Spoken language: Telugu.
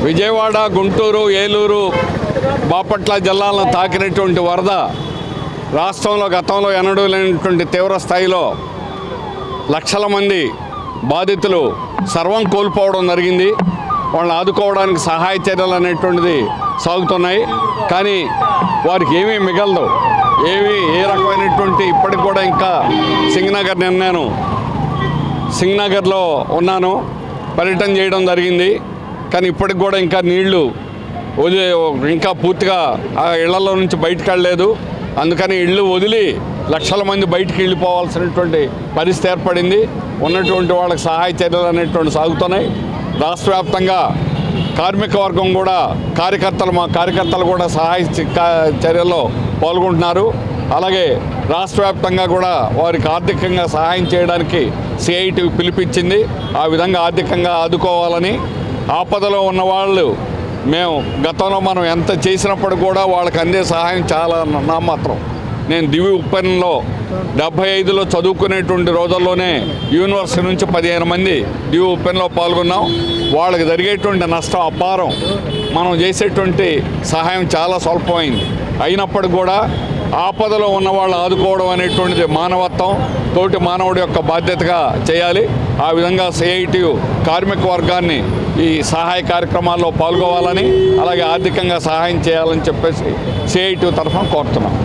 విజయవాడ, గుంటూరు, ఏలూరు, బాపట్ల జిల్లాలను తాకినటువంటి వరద రాష్ట్రంలో గతంలో ఎన్నడూ లేనటువంటి తీవ్ర స్థాయిలో లక్షల మంది బాధితులు సర్వం కోల్పోవడం జరిగింది. వాళ్ళని ఆదుకోవడానికి సహాయ చర్యలు అనేటువంటిది సాగుతున్నాయి. కానీ వారికి ఏమీ మిగలదు, ఏ రకమైనటువంటి ఇప్పటికి కూడా ఇంకా సింగనగర్ నేను సింగనగర్లో ఉన్నాను, పర్యటన చేయడం జరిగింది. కానీ ఇప్పటికి కూడా ఇంకా నీళ్లు ఇంకా పూర్తిగా ఆ ఇళ్లలో నుంచి బయటకు వెళ్ళలేదు. అందుకని ఇళ్ళు వదిలి లక్షల మంది బయటికి వెళ్ళిపోవాల్సినటువంటి పరిస్థితి ఏర్పడింది. ఉన్నటువంటి వాళ్ళకి సహాయ చర్యలు అనేటువంటి సాగుతున్నాయి. రాష్ట్ర వ్యాప్తంగా కార్మిక వర్గం కూడా మా కార్యకర్తలు కూడా సహాయ చర్యల్లో పాల్గొంటున్నారు. అలాగే రాష్ట్ర వ్యాప్తంగా కూడా వారికి ఆర్థికంగా సహాయం చేయడానికి సిఐటి పిలిపించింది. ఆ విధంగా ఆర్థికంగా ఆదుకోవాలని, ఆపదలో ఉన్నవాళ్ళు మేము గతంలో మనం ఎంత చేసినప్పుడు కూడా వాళ్ళకి అందే సహాయం చాలా నామాత్రం. నేను దివి ఉప్పెన్లో 75లో చదువుకునేటువంటి రోజుల్లోనే యూనివర్సిటీ నుంచి 15 మంది దివి ఉప్పెన్లో పాల్గొన్నాం. వాళ్ళకి జరిగేటువంటి నష్టం అపారం. మనం చేసేటువంటి సహాయం చాలా స్వల్పమైంది. అయినప్పటికీ కూడా ఆపదలో ఉన్న వాళ్ళు ఆదుకోవడం అనేటువంటిది మానవత్వం, తోటి మానవుడి యొక్క బాధ్యతగా చేయాలి. ఆ విధంగా సిఐటియు కార్మిక వర్గాన్ని ఈ సహాయ కార్యక్రమాల్లో పాల్గొవాలని, అలాగే ఆర్థికంగా సహాయం చేయాలని చెప్పేసి సిఐటియు తరఫున కోరుతున్నాం.